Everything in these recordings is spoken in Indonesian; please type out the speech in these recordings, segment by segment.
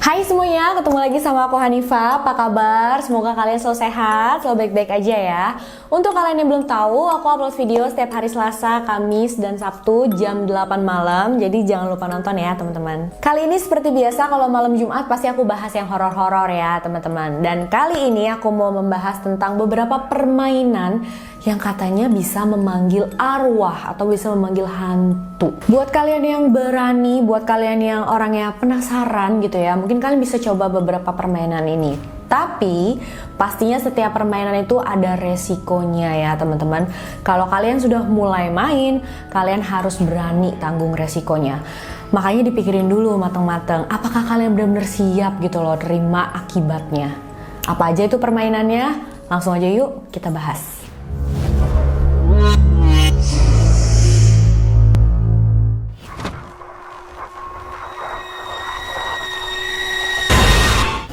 Hai semuanya, ketemu lagi sama aku Hanifa. Apa kabar? Semoga kalian selalu sehat, selalu baik-baik aja ya. Untuk kalian yang belum tahu, aku upload video setiap hari Selasa, Kamis, dan Sabtu jam 8 malam. Jadi jangan lupa nonton ya teman-teman. Kali ini seperti biasa, kalau malam Jumat pasti aku bahas yang horor-horor ya teman-teman. Dan kali ini aku mau membahas tentang beberapa permainan yang katanya bisa memanggil arwah atau bisa memanggil hantu. Buat kalian yang berani, buat kalian yang orangnya penasaran gitu ya, mungkin kalian bisa coba beberapa permainan ini. Tapi pastinya setiap permainan itu ada resikonya ya teman-teman. Kalau kalian sudah mulai main, kalian harus berani tanggung resikonya. Makanya dipikirin dulu matang-matang, apakah kalian benar-benar siap gitu loh terima akibatnya. Apa aja itu permainannya? Langsung aja yuk kita bahas.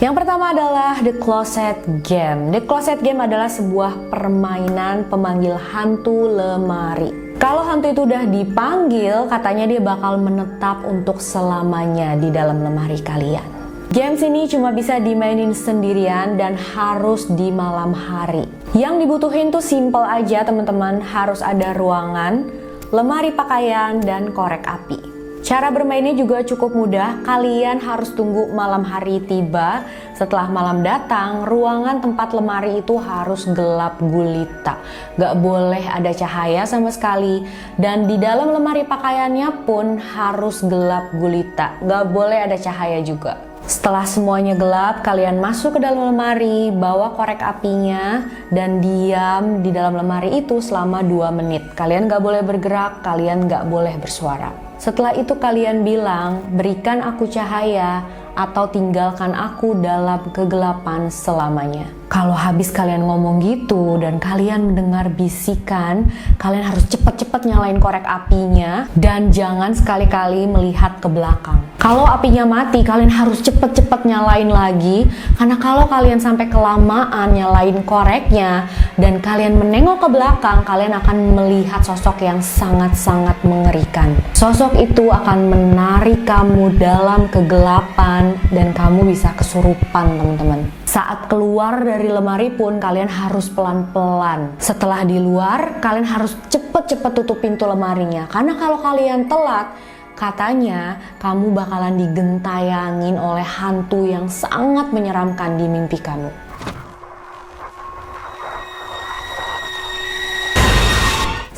Yang pertama adalah The Closet Game. The Closet Game adalah sebuah permainan pemanggil hantu lemari. Kalau hantu itu udah dipanggil, katanya dia bakal menetap untuk selamanya di dalam lemari kalian. Games ini cuma bisa dimainin sendirian dan harus di malam hari. Yang dibutuhin tuh simple aja teman-teman, harus ada ruangan, lemari pakaian, dan korek api. Cara bermainnya juga cukup mudah, kalian harus tunggu malam hari tiba. Setelah malam datang, ruangan tempat lemari itu harus gelap gulita. Gak boleh ada cahaya sama sekali. Dan di dalam lemari pakaiannya pun harus gelap gulita. Gak boleh ada cahaya juga. Setelah semuanya gelap, kalian masuk ke dalam lemari, bawa korek apinya, dan diam di dalam lemari itu selama 2 menit. Kalian gak boleh bergerak, kalian gak boleh bersuara. Setelah itu kalian bilang, berikan aku cahaya atau tinggalkan aku dalam kegelapan selamanya. Kalau habis kalian ngomong gitu dan kalian mendengar bisikan, kalian harus cepet-cepet nyalain korek apinya dan jangan sekali-kali melihat ke belakang. Kalau apinya mati, kalian harus cepet-cepet nyalain lagi, karena kalau kalian sampai kelamaan nyalain koreknya dan kalian menengok ke belakang, kalian akan melihat sosok yang sangat-sangat mengerikan. Sosok itu akan menarik kamu dalam kegelapan dan kamu bisa kesurupan teman-teman. Saat keluar dari lemari pun kalian harus pelan-pelan. Setelah di luar, kalian harus cepet-cepet tutup pintu lemarinya, karena kalau kalian telat, katanya kamu bakalan digentayangin oleh hantu yang sangat menyeramkan di mimpi kamu.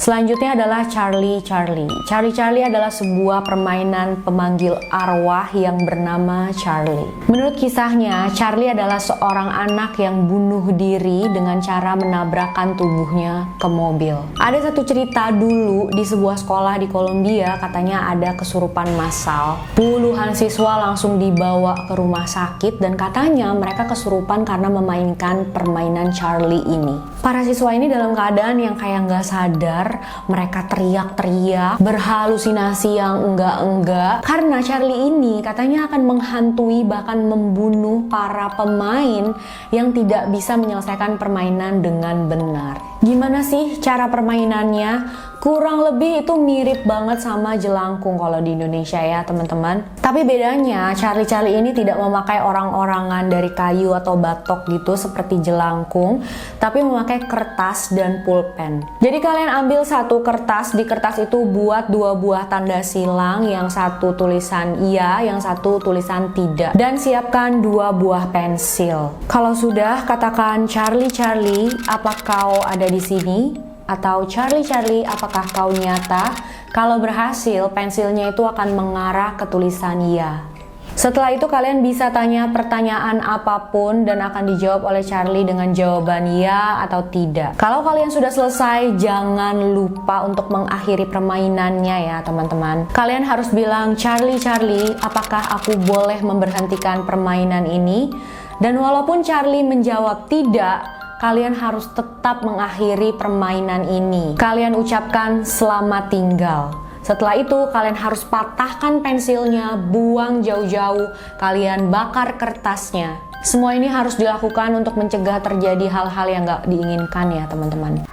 Selanjutnya adalah Charlie Charlie. Charlie Charlie adalah sebuah permainan pemanggil arwah yang bernama Charlie. Menurut kisahnya, Charlie adalah seorang anak yang bunuh diri dengan cara menabrakkan tubuhnya ke mobil. Ada satu cerita dulu di sebuah sekolah di Kolombia, katanya ada kesurupan massal. Puluhan siswa langsung dibawa ke rumah sakit dan katanya mereka kesurupan karena memainkan permainan Charlie ini. Para siswa ini dalam keadaan yang kayak nggak sadar, mereka teriak-teriak, berhalusinasi yang enggak-enggak, karena Charlie ini katanya akan menghantui bahkan membunuh para pemain yang tidak bisa menyelesaikan permainan dengan benar. Gimana sih cara permainannya? Kurang lebih itu mirip banget sama jelangkung kalau di Indonesia ya teman-teman. Tapi bedanya Charlie Charlie ini tidak memakai orang-orangan dari kayu atau batok gitu seperti jelangkung, tapi memakai kertas dan pulpen. Jadi kalian ambil satu kertas, di kertas itu buat 2 buah tanda silang, yang satu tulisan iya, yang satu tulisan tidak. Dan siapkan 2 buah pensil. Kalau sudah, katakan Charlie Charlie, apa kau ada di sini? Atau Charlie Charlie, apakah kau nyata? Kalau berhasil, pensilnya itu akan mengarah ke tulisan iya. Setelah itu kalian bisa tanya pertanyaan apapun dan akan dijawab oleh Charlie dengan jawaban ya atau tidak. Kalau kalian sudah selesai, jangan lupa untuk mengakhiri permainannya ya teman-teman. Kalian harus bilang, Charlie Charlie, apakah aku boleh memberhentikan permainan ini? Dan walaupun Charlie menjawab tidak, kalian harus tetap mengakhiri permainan ini. Kalian ucapkan selamat tinggal. Setelah itu kalian harus patahkan pensilnya, buang jauh-jauh, kalian bakar kertasnya. Semua ini harus dilakukan untuk mencegah terjadi hal-hal yang gak diinginkan ya teman-teman.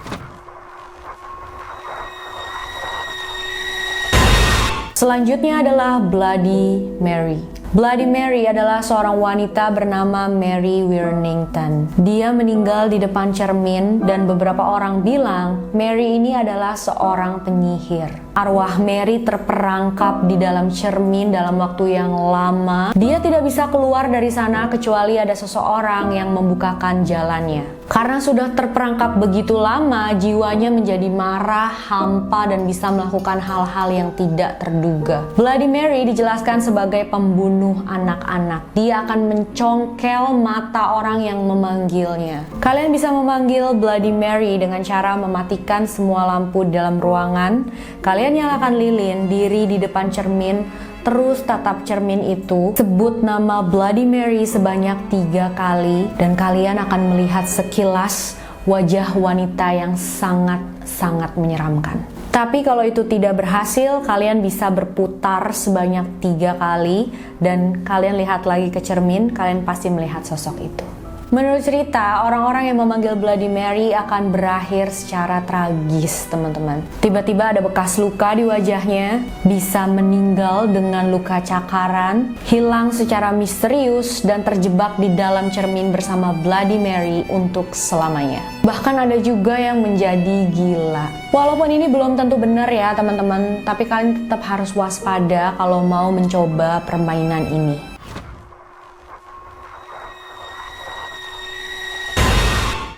Selanjutnya adalah Bloody Mary. Bloody Mary adalah seorang wanita bernama Mary Wirnington. Dia meninggal di depan cermin dan beberapa orang bilang Mary ini adalah seorang penyihir. Arwah Mary terperangkap di dalam cermin dalam waktu yang lama. Dia tidak bisa keluar dari sana kecuali ada seseorang yang membukakan jalannya. Karena sudah terperangkap begitu lama, jiwanya menjadi marah, hampa, dan bisa melakukan hal-hal yang tidak terduga. Bloody Mary dijelaskan sebagai pembunuh anak-anak. Dia akan mencongkel mata orang yang memanggilnya. Kalian bisa memanggil Bloody Mary dengan cara mematikan semua lampu di dalam ruangan. Kalian nyalakan lilin, diri di depan cermin, terus tatap cermin itu, sebut nama Bloody Mary sebanyak 3 kali, dan kalian akan melihat sekilas wajah wanita yang sangat menyeramkan. Tapi kalau itu tidak berhasil, kalian bisa berputar sebanyak 3 kali, dan kalian lihat lagi ke cermin, kalian pasti melihat sosok itu. Menurut cerita, orang-orang yang memanggil Bloody Mary akan berakhir secara tragis, teman-teman. Tiba-tiba ada bekas luka di wajahnya, bisa meninggal dengan luka cakaran, hilang secara misterius, dan terjebak di dalam cermin bersama Bloody Mary untuk selamanya. Bahkan ada juga yang menjadi gila. Walaupun ini belum tentu benar ya, teman-teman, tapi kalian tetap harus waspada kalau mau mencoba permainan ini.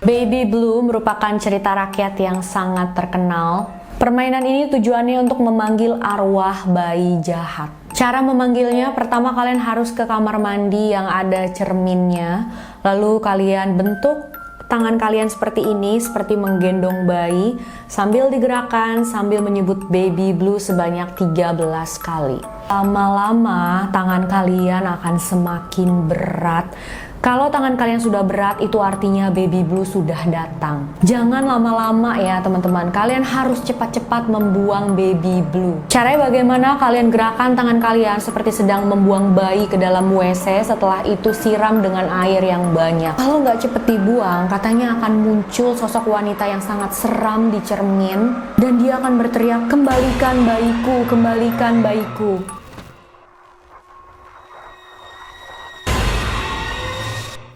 Baby Blue merupakan cerita rakyat yang sangat terkenal. Permainan ini tujuannya untuk memanggil arwah bayi jahat. Cara memanggilnya, pertama kalian harus ke kamar mandi yang ada cerminnya. Lalu kalian bentuk tangan kalian seperti ini, seperti menggendong bayi, sambil digerakkan, sambil menyebut Baby Blue sebanyak 13 kali. Lama-lama tangan kalian akan semakin berat. Kalau tangan kalian sudah berat, itu artinya Baby Blue sudah datang. Jangan lama-lama ya teman-teman, kalian harus cepat-cepat membuang Baby Blue. Caranya bagaimana? Kalian gerakan tangan kalian seperti sedang membuang bayi ke dalam WC, setelah itu siram dengan air yang banyak. Kalau nggak cepet dibuang, katanya akan muncul sosok wanita yang sangat seram di cermin, dan dia akan berteriak, "Kembalikan bayiku, kembalikan bayiku."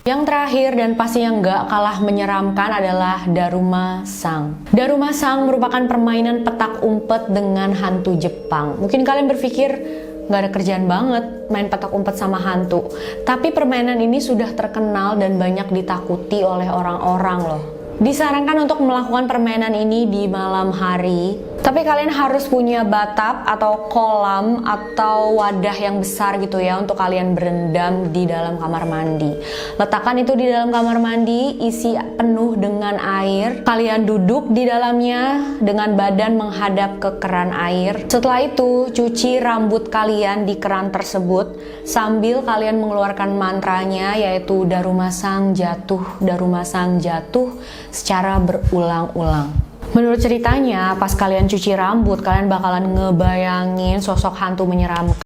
Yang terakhir dan pastinya nggak kalah menyeramkan adalah Daruma Sang. Daruma Sang merupakan permainan petak umpet dengan hantu Jepang. Mungkin kalian berpikir nggak ada kerjaan banget main petak umpet sama hantu. Tapi permainan ini sudah terkenal dan banyak ditakuti oleh orang-orang loh. Disarankan untuk melakukan permainan ini di malam hari. Tapi kalian harus punya bathtub atau kolam atau wadah yang besar gitu ya untuk kalian berendam di dalam kamar mandi. Letakkan itu di dalam kamar mandi, isi penuh dengan air. Kalian duduk di dalamnya dengan badan menghadap ke keran air. Setelah itu, cuci rambut kalian di keran tersebut sambil kalian mengeluarkan mantranya, yaitu Daruma Sang jatuh, Daruma Sang jatuh, secara berulang-ulang. Menurut ceritanya, pas kalian cuci rambut, kalian bakalan ngebayangin sosok hantu menyeramkan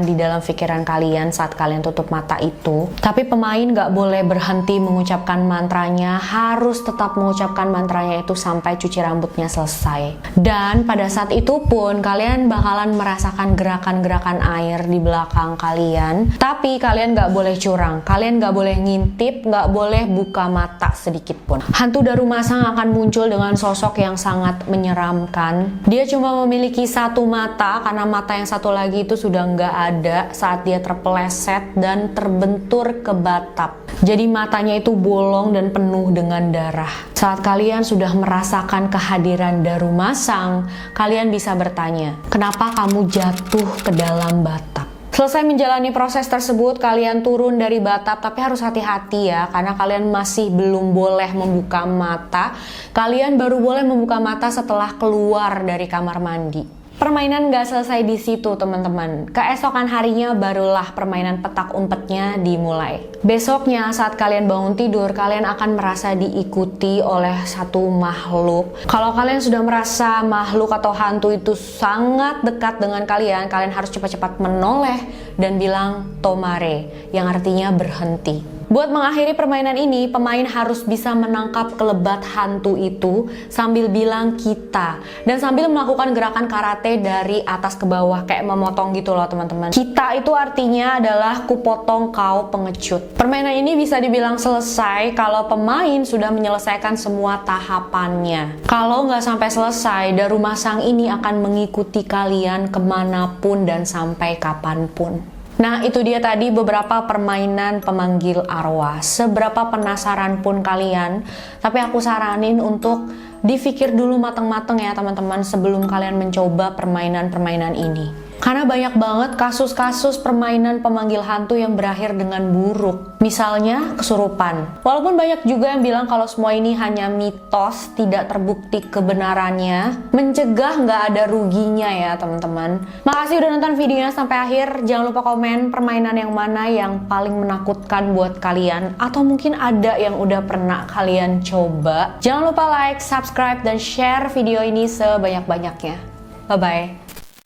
di dalam pikiran kalian saat kalian tutup mata itu. Tapi pemain gak boleh berhenti mengucapkan mantranya, harus tetap mengucapkan mantranya itu sampai cuci rambutnya selesai. Dan pada saat itu pun kalian bakalan merasakan gerakan-gerakan air di belakang kalian. Tapi kalian gak boleh curang, kalian gak boleh ngintip, gak boleh buka mata sedikit pun. Hantu Daruma Sang akan muncul dengan sosok yang sangat menyeramkan. Dia cuma memiliki satu mata, karena mata yang satu lagi itu sudah nggak ada saat dia terpeleset dan terbentur ke bathtub. Jadi matanya itu bolong dan penuh dengan darah. Saat kalian sudah merasakan kehadiran Daruma Sang, kalian bisa bertanya, kenapa kamu jatuh ke dalam bathtub? Selesai menjalani proses tersebut, kalian turun dari bathtub, tapi harus hati-hati ya, karena kalian masih belum boleh membuka mata. Kalian baru boleh membuka mata setelah keluar dari kamar mandi. Permainan gak selesai di situ teman-teman. Keesokan harinya barulah permainan petak umpetnya dimulai. Besoknya saat kalian bangun tidur, kalian akan merasa diikuti oleh satu makhluk. Kalau kalian sudah merasa makhluk atau hantu itu sangat dekat dengan kalian, kalian harus cepat-cepat menoleh dan bilang tomare, yang artinya berhenti. Buat mengakhiri permainan ini, pemain harus bisa menangkap kelebat hantu itu sambil bilang kita, dan sambil melakukan gerakan karate dari atas ke bawah kayak memotong gitu loh teman-teman. Kita itu artinya adalah kupotong kau pengecut. Permainan ini bisa dibilang selesai kalau pemain sudah menyelesaikan semua tahapannya. Kalau nggak sampai selesai, Darumasang ini akan mengikuti kalian kemanapun dan sampai kapanpun. Nah, itu dia tadi beberapa permainan pemanggil arwah. Seberapa penasaran pun kalian, tapi aku saranin untuk dipikir dulu mateng-mateng ya teman-teman sebelum kalian mencoba permainan-permainan ini. Karena banyak banget kasus-kasus permainan pemanggil hantu yang berakhir dengan buruk. Misalnya kesurupan. Walaupun banyak juga yang bilang kalau semua ini hanya mitos, tidak terbukti kebenarannya, mencegah nggak ada ruginya ya teman-teman. Makasih udah nonton videonya sampai akhir. Jangan lupa komen permainan yang mana yang paling menakutkan buat kalian, atau mungkin ada yang udah pernah kalian coba. Jangan lupa like, subscribe, dan share video ini sebanyak-banyaknya. Bye-bye.